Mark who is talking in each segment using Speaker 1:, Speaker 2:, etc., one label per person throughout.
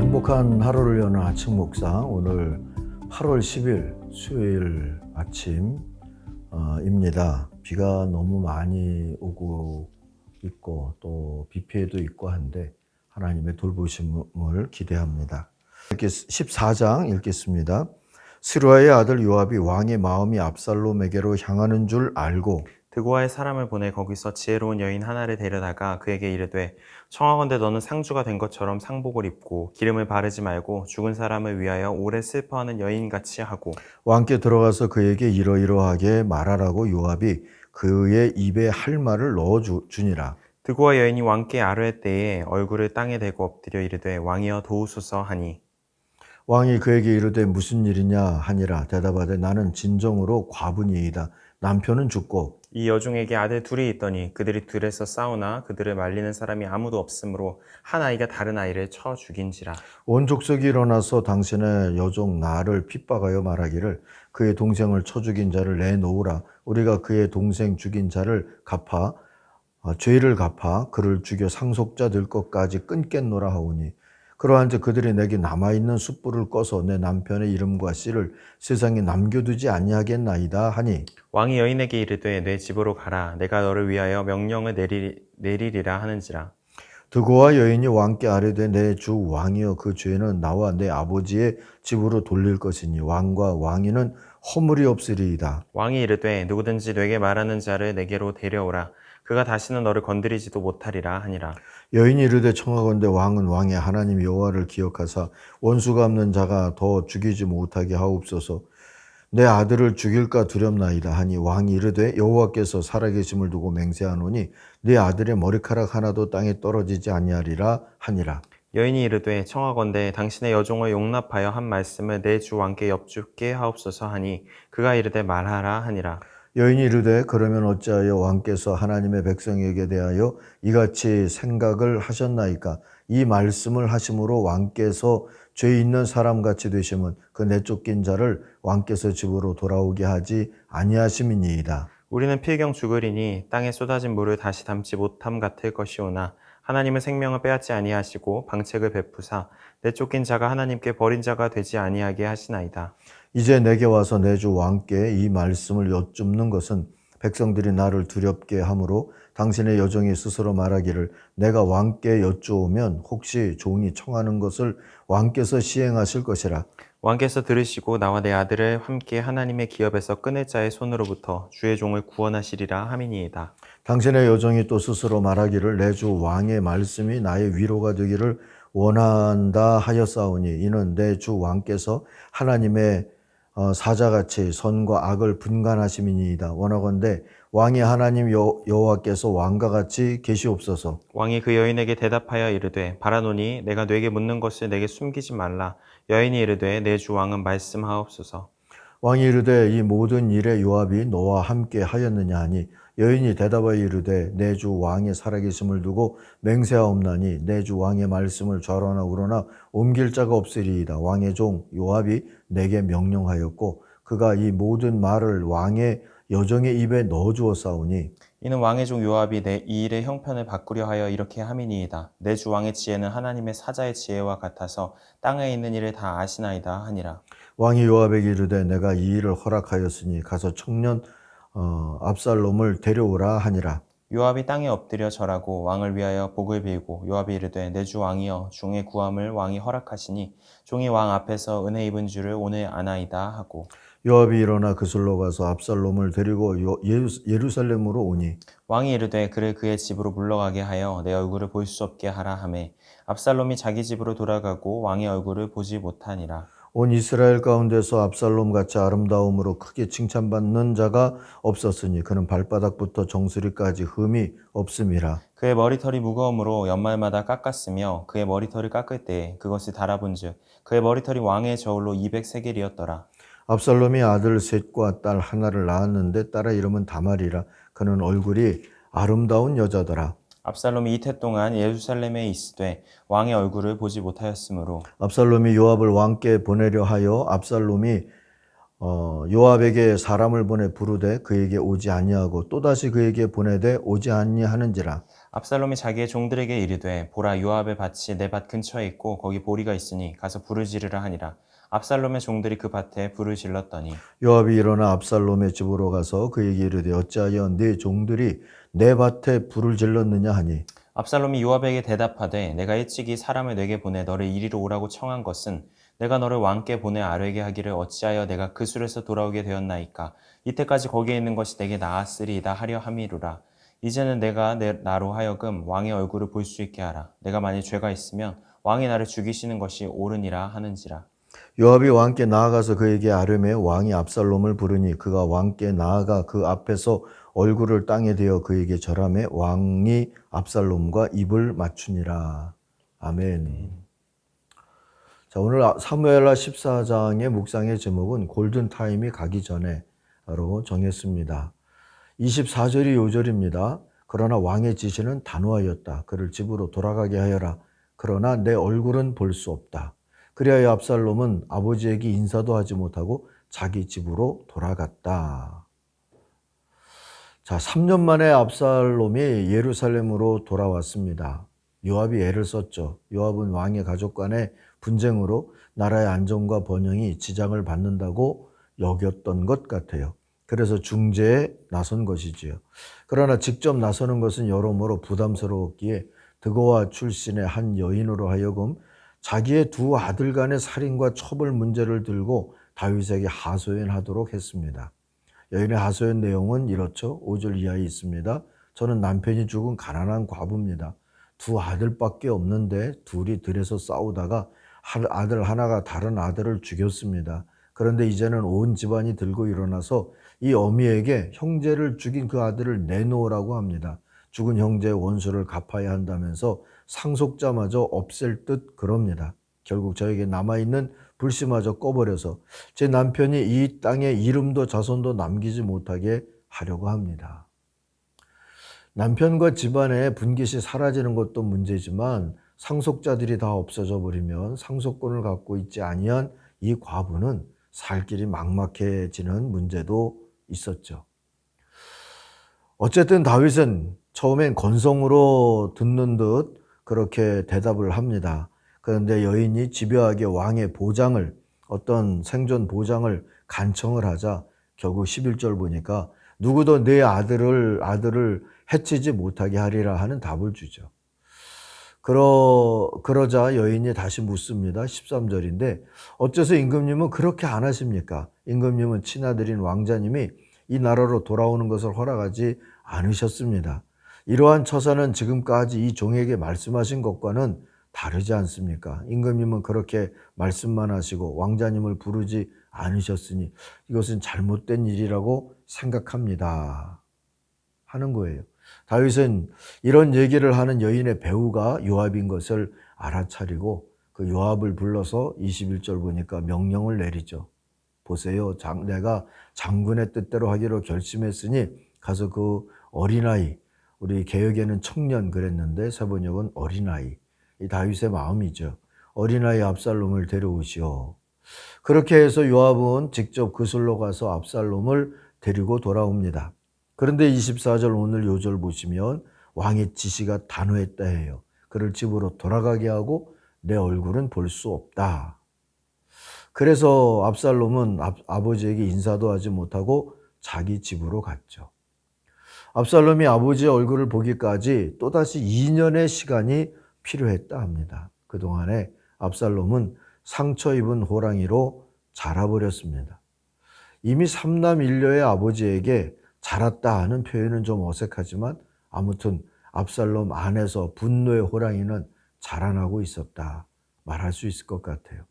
Speaker 1: 행복한 하루를 여는 아침 묵상, 오늘 8월 10일 수요일 아침입니다. 비가 너무 많이 오고 있고 또 비 피해도 있고 한데 하나님의 돌보심을 기대합니다. 14장 읽겠습니다. 스루아의 아들 요압이 왕의 마음이 압살롬에게로 향하는 줄 알고
Speaker 2: 드고아의 사람을 보내 거기서 지혜로운 여인 하나를 데려다가 그에게 이르되, 청하건대 너는 상주가 된 것처럼 상복을 입고 기름을 바르지 말고 죽은 사람을 위하여 오래 슬퍼하는 여인같이 하고
Speaker 1: 왕께 들어가서 그에게 이러이러하게 말하라고 요압이 그의 입에 할 말을 넣어 주니라.
Speaker 2: 드고아 여인이 왕께 아뢰 때에 얼굴을 땅에 대고 엎드려 이르되, 왕이여 도우소서 하니,
Speaker 1: 왕이 그에게 이르되 무슨 일이냐 하니라. 대답하되 나는 진정으로 과부니이다. 남편은 죽고
Speaker 2: 이 여종에게 아들 둘이 있더니 그들이 들에서 싸우나 그들을 말리는 사람이 아무도 없으므로 한 아이가 다른 아이를 쳐 죽인지라.
Speaker 1: 온 족속이 일어나서 당신의 여종 나를 핍박하여 말하기를 그의 동생을 쳐 죽인 자를 내놓으라. 우리가 그의 동생 죽인 자를 죄를 갚아 그를 죽여 상속자 될 것까지 끊겠노라 하오니, 그러한즉 그들이 내게 남아있는 숯불을 꺼서 내 남편의 이름과 씨를 세상에 남겨두지 아니하겠나이다 하니,
Speaker 2: 왕이 여인에게 이르되 내 집으로 가라. 내가 너를 위하여 명령을 내리리라 하는지라.
Speaker 1: 드고와 여인이 왕께 아뢰되 내 주 왕이여 그 죄는 나와 내 아버지의 집으로 돌릴 것이니 왕과 왕위는 허물이 없으리이다.
Speaker 2: 왕이 이르되 누구든지 내게 말하는 자를 내게로 데려오라. 그가 다시는 너를 건드리지도 못하리라 하니라.
Speaker 1: 여인이 이르되 청하건대 왕은 왕의 하나님 여호와를 기억하사 원수가 없는 자가 더 죽이지 못하게 하옵소서. 내 아들을 죽일까 두렵나이다 하니, 왕이 이르되 여호와께서 살아계심을 두고 맹세하노니 네 아들의 머리카락 하나도 땅에 떨어지지 아니하리라 하니라.
Speaker 2: 여인이 이르되 청하건대 당신의 여종을 용납하여 한 말씀을 내 주 왕께 엽죽게 하옵소서 하니, 그가 이르되 말하라 하니라.
Speaker 1: 여인이 이르되 그러면 어찌하여 왕께서 하나님의 백성에게 대하여 이같이 생각을 하셨나이까? 이 말씀을 하심으로 왕께서 죄 있는 사람같이 되심은 그 내쫓긴 자를 왕께서 집으로 돌아오게 하지 아니하심이니이다.
Speaker 2: 우리는 필경 죽으리니 땅에 쏟아진 물을 다시 담지 못함 같을 것이오나, 하나님은 생명을 빼앗지 아니하시고 방책을 베푸사 내쫓긴 자가 하나님께 버린 자가 되지 아니하게 하시나이다.
Speaker 1: 이제 내게 와서 내 주 왕께 이 말씀을 여쭙는 것은 백성들이 나를 두렵게 하므로 당신의 여종이 스스로 말하기를 내가 왕께 여쭈오면 혹시 종이 청하는 것을 왕께서 시행하실 것이라.
Speaker 2: 왕께서 들으시고 나와 내 아들을 함께 하나님의 기업에서 끊을 자의 손으로부터 주의 종을 구원하시리라 함이니이다.
Speaker 1: 당신의 여종이 또 스스로 말하기를 내 주 왕의 말씀이 나의 위로가 되기를 원한다 하였사오니, 이는 내 주 왕께서 하나님의 사자같이 선과 악을 분간하심이니이다. 원하건대 왕의 하나님 여호와께서 왕과 같이 계시옵소서.
Speaker 2: 왕이 그 여인에게 대답하여 이르되, 바라노니 내가 네게 묻는 것을 내게 숨기지 말라. 여인이 이르되 내 주 왕은 말씀하옵소서.
Speaker 1: 왕이 이르되 이 모든 일에 요압이 너와 함께 하였느냐 하니, 여인이 대답하여 이르되 내 주 왕의 살아계심을 두고 맹세하옵나니 내 주 왕의 말씀을 좌로나 우로나 옮길 자가 없으리이다. 왕의 종 요압이 내게 명령하였고 그가 이 모든 말을 왕의 여종의 입에 넣어 주었사오니,
Speaker 2: 이는 왕의 종 요압이 이 일의 형편을 바꾸려 하여 이렇게 함이니이다. 내 주 왕의 지혜는 하나님의 사자의 지혜와 같아서 땅에 있는 일을 다 아시나이다 하니라.
Speaker 1: 왕이 요압에게 이르되 내가 이 일을 허락하였으니 가서 청년 압살롬을 데려오라 하니라.
Speaker 2: 요압이 땅에 엎드려 절하고 왕을 위하여 복을 빌고, 요압이 이르되 내 주 왕이여 종의 구함을 왕이 허락하시니 종이 왕 앞에서 은혜 입은 줄을 오늘 아나이다 하고,
Speaker 1: 요압이 일어나 그슬로 가서 압살롬을 데리고 예루살렘으로 오니,
Speaker 2: 왕이 이르되 그를 그의 집으로 물러가게 하여 내 얼굴을 볼 수 없게 하라 하매, 압살롬이 자기 집으로 돌아가고 왕의 얼굴을 보지 못하니라.
Speaker 1: 온 이스라엘 가운데서 압살롬 같이 아름다움으로 크게 칭찬받는 자가 없었으니 그는 발바닥부터 정수리까지 흠이 없음이라.
Speaker 2: 그의 머리털이 무거움으로 연말마다 깎았으며 그의 머리털을 깎을 때에 그것을 달아본즉 그의 머리털이 왕의 저울로 200세겔이었더라.
Speaker 1: 압살롬이 아들 셋과 딸 하나를 낳았는데 딸의 이름은 다말이라. 그는 얼굴이 아름다운 여자더라.
Speaker 2: 압살롬이 이태 동안 예루살렘에 있으되 왕의 얼굴을 보지 못하였으므로,
Speaker 1: 압살롬이 요압을 왕께 보내려 하여 압살롬이 요압에게 사람을 보내 부르되 그에게 오지 아니하고 또다시 그에게 보내되 오지 아니하는지라.
Speaker 2: 압살롬이 자기의 종들에게 이르되 보라 요압의 밭이 내 밭 근처에 있고 거기 보리가 있으니 가서 불을 지르라 하니라. 압살롬의 종들이 그 밭에 불을 질렀더니
Speaker 1: 요압이 일어나 압살롬의 집으로 가서 그에게 이르되 어찌하여 네 종들이 내 밭에 불을 질렀느냐 하니
Speaker 2: 압살롬이 요압에게 대답하되 내가 일찍이 사람을 내게 보내 너를 이리로 오라고 청한 것은 내가 너를 왕께 보내 아뢰게 하기를 어찌하여 내가 그 술에서 돌아오게 되었나이까. 이때까지 거기에 있는 것이 내게 나았으리이다 하려 함이루라. 이제는 내가 나로 하여금 왕의 얼굴을 볼 수 있게 하라. 내가 만일 죄가 있으면 왕이 나를 죽이시는 것이 옳으니라 하는지라.
Speaker 1: 요압이 왕께 나아가서 그에게 아뢰매 왕이 압살롬을 부르니 그가 왕께 나아가 그 앞에서 얼굴을 땅에 대어 그에게 절하매 왕이 압살롬과 입을 맞추니라. 아멘. 자, 오늘 사무엘하 14장의 묵상의 제목은 골든타임이 가기 전에로 정했습니다. 24절이 요절입니다. 그러나 왕의 지시는 단호하였다. 그를 집으로 돌아가게 하여라. 그러나 내 얼굴은 볼 수 없다. 그리하여 압살롬은 아버지에게 인사도 하지 못하고 자기 집으로 돌아갔다. 자, 3년 만에 압살롬이 예루살렘으로 돌아왔습니다. 요압이 애를 썼죠. 요압은 왕의 가족 간의 분쟁으로 나라의 안정과 번영이 지장을 받는다고 여겼던 것 같아요. 그래서 중재에 나선 것이지요. 그러나 직접 나서는 것은 여러모로 부담스러웠기에 드고아 출신의 한 여인으로 하여금 자기의 두 아들 간의 살인과 처벌 문제를 들고 다윗에게 하소연하도록 했습니다. 여인의 하소연 내용은 이렇죠. 5절 이하에 있습니다. 저는 남편이 죽은 가난한 과부입니다. 두 아들밖에 없는데 둘이 들에서 싸우다가 아들 하나가 다른 아들을 죽였습니다. 그런데 이제는 온 집안이 들고 일어나서 이 어미에게 형제를 죽인 그 아들을 내놓으라고 합니다. 죽은 형제의 원수를 갚아야 한다면서 상속자마저 없앨 듯 그럽니다. 결국 저에게 남아있는 불씨마저 꺼버려서 제 남편이 이 땅에 이름도 자손도 남기지 못하게 하려고 합니다. 남편과 집안의 분깃이 사라지는 것도 문제지만 상속자들이 다 없어져 버리면 상속권을 갖고 있지 아니한 이 과부는 살 길이 막막해지는 문제도 있었죠. 어쨌든 다윗은 처음엔 건성으로 듣는 듯 그렇게 대답을 합니다. 그런데 여인이 집요하게 왕의 보장을, 어떤 생존 보장을 간청을 하자 결국 11절 보니까 누구도 내 아들을 해치지 못하게 하리라 하는 답을 주죠. 그러자 여인이 다시 묻습니다. 13절인데 어째서 임금님은 그렇게 안 하십니까? 임금님은 친아들인 왕자님이 이 나라로 돌아오는 것을 허락하지 않으셨습니다. 이러한 처사는 지금까지 이 종에게 말씀하신 것과는 다르지 않습니까? 임금님은 그렇게 말씀만 하시고 왕자님을 부르지 않으셨으니 이것은 잘못된 일이라고 생각합니다. 하는 거예요. 다윗은 이런 얘기를 하는 여인의 배우가 요압인 것을 알아차리고 그 요압을 불러서 21절 보니까 명령을 내리죠. 보세요. 내가 장군의 뜻대로 하기로 결심했으니 가서 그 어린아이, 우리 개역에는 청년 그랬는데 세번역은 어린아이, 이 다윗의 마음이죠. 어린아이 압살롬을 데려오시오. 그렇게 해서 요압은 직접 그술로 가서 압살롬을 데리고 돌아옵니다. 그런데 24절 오늘 요절 보시면 왕의 지시가 단호했다 해요. 그를 집으로 돌아가게 하고 내 얼굴은 볼 수 없다. 그래서 압살롬은 아버지에게 인사도 하지 못하고 자기 집으로 갔죠. 압살롬이 아버지의 얼굴을 보기까지 또다시 2년의 시간이 필요했다 합니다. 그동안에 압살롬은 상처 입은 호랑이로 자라버렸습니다. 이미 3남 1녀의 아버지에게 자랐다 하는 표현은 좀 어색하지만 아무튼 압살롬 안에서 분노의 호랑이는 자라나고 있었다 말할 수 있을 것 같아요.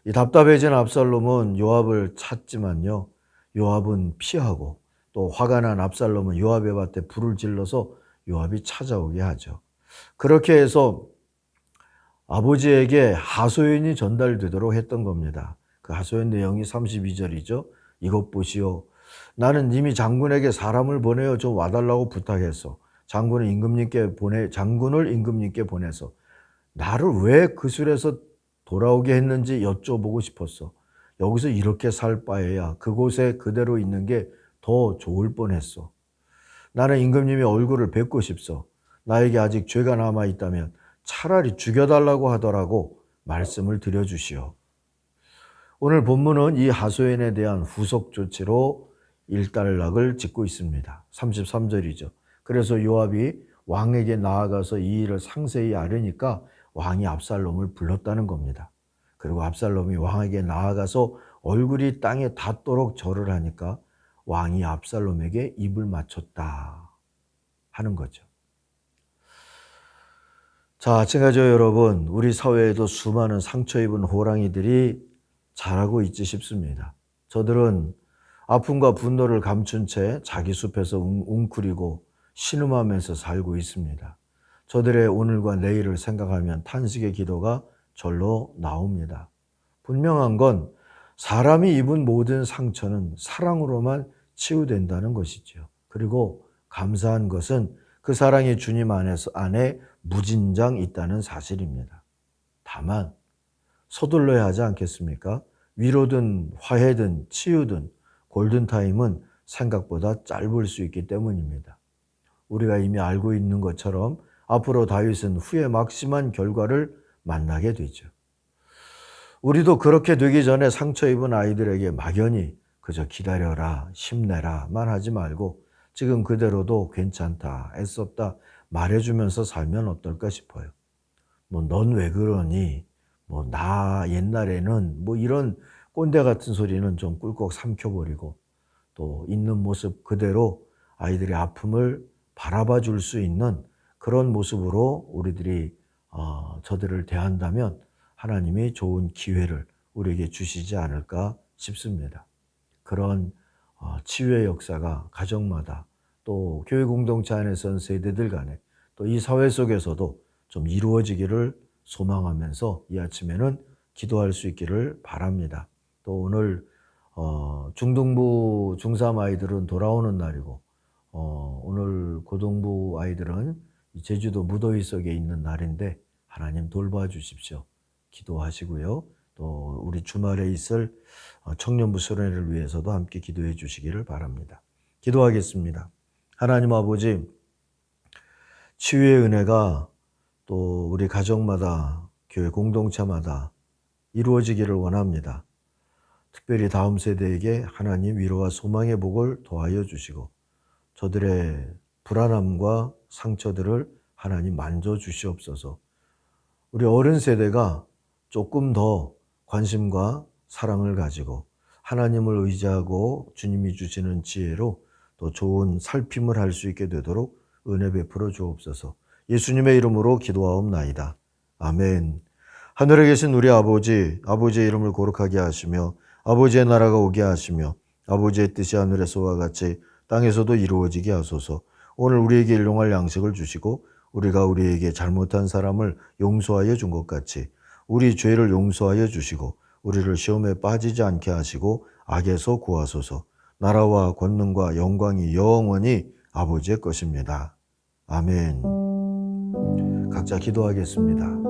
Speaker 1: 이 답답해진 압살롬은 요압을 찾지만요. 요압은 피하고 또 화가 난 압살롬은 요압의 밭에 불을 질러서 요압이 찾아오게 하죠. 그렇게 해서 아버지에게 하소연이 전달되도록 했던 겁니다. 그 하소연 내용이 32절이죠. 이것 보시오. 나는 이미 장군에게 사람을 보내어 좀 와달라고 부탁했어. 장군을 임금님께 보내서 나를 왜 그술에서 돌아오게 했는지 여쭤보고 싶었어. 여기서 이렇게 살 바에야 그곳에 그대로 있는 게 더 좋을 뻔했어. 나는 임금님의 얼굴을 뵙고 싶소. 나에게 아직 죄가 남아 있다면 차라리 죽여달라고 하더라고 말씀을 드려주시오. 오늘 본문은 이 하소연에 대한 후속 조치로 일단락을 짓고 있습니다. 33절이죠. 그래서 요압이 왕에게 나아가서 이 일을 상세히 아뢰니까 왕이 압살롬을 불렀다는 겁니다. 그리고 압살롬이 왕에게 나아가서 얼굴이 땅에 닿도록 절을 하니까 왕이 압살롬에게 입을 맞췄다 하는 거죠. 자, 친구들 여러분, 우리 사회에도 수많은 상처 입은 호랑이들이 자라고 있지 싶습니다. 저들은 아픔과 분노를 감춘 채 자기 숲에서 웅크리고 신음하면서 살고 있습니다. 저들의 오늘과 내일을 생각하면 탄식의 기도가 절로 나옵니다. 분명한 건 사람이 입은 모든 상처는 사랑으로만 치유된다는 것이죠. 그리고 감사한 것은 그 사랑이 주님 안에 무진장 있다는 사실입니다. 다만 서둘러야 하지 않겠습니까? 위로든 화해든 치유든 골든타임은 생각보다 짧을 수 있기 때문입니다. 우리가 이미 알고 있는 것처럼 앞으로 다윗은 후에 막심한 결과를 만나게 되죠. 우리도 그렇게 되기 전에 상처 입은 아이들에게 막연히 그저 기다려라, 힘내라만 하지 말고 지금 그대로도 괜찮다, 애썼다 말해주면서 살면 어떨까 싶어요. 넌 왜 그러니? 나 옛날에는 이런 꼰대 같은 소리는 좀 꿀꺽 삼켜버리고 또 있는 모습 그대로 아이들의 아픔을 바라봐 줄 수 있는 그런 모습으로 우리들이 저들을 대한다면 하나님이 좋은 기회를 우리에게 주시지 않을까 싶습니다. 그런 치유의 역사가 가정마다 또 교회 공동체 안에선 세대들 간에 또 이 사회 속에서도 좀 이루어지기를 소망하면서 이 아침에는 기도할 수 있기를 바랍니다. 또 오늘 중등부 중3 아이들은 돌아오는 날이고 오늘 고등부 아이들은 제주도 무더위 속에 있는 날인데 하나님 돌봐 주십시오. 기도하시고요. 또 우리 주말에 있을 청년부 수련회를 위해서도 함께 기도해 주시기를 바랍니다. 기도하겠습니다. 하나님 아버지, 치유의 은혜가 또 우리 가정마다 교회 공동체마다 이루어지기를 원합니다. 특별히 다음 세대에게 하나님 위로와 소망의 복을 더하여 주시고 저들의 불안함과 상처들을 하나님 만져주시옵소서. 우리 어른 세대가 조금 더 관심과 사랑을 가지고 하나님을 의지하고 주님이 주시는 지혜로 또 좋은 살핌을 할 수 있게 되도록 은혜 베풀어 주옵소서. 예수님의 이름으로 기도하옵나이다. 아멘. 하늘에 계신 우리 아버지, 아버지의 이름을 거룩하게 하시며 아버지의 나라가 오게 하시며 아버지의 뜻이 하늘에서와 같이 땅에서도 이루어지게 하소서. 오늘 우리에게 일용할 양식을 주시고 우리가 우리에게 잘못한 사람을 용서하여 준 것 같이 우리 죄를 용서하여 주시고 우리를 시험에 빠지지 않게 하시고 악에서 구하소서. 나라와 권능과 영광이 영원히 아버지의 것입니다. 아멘. 각자 기도하겠습니다.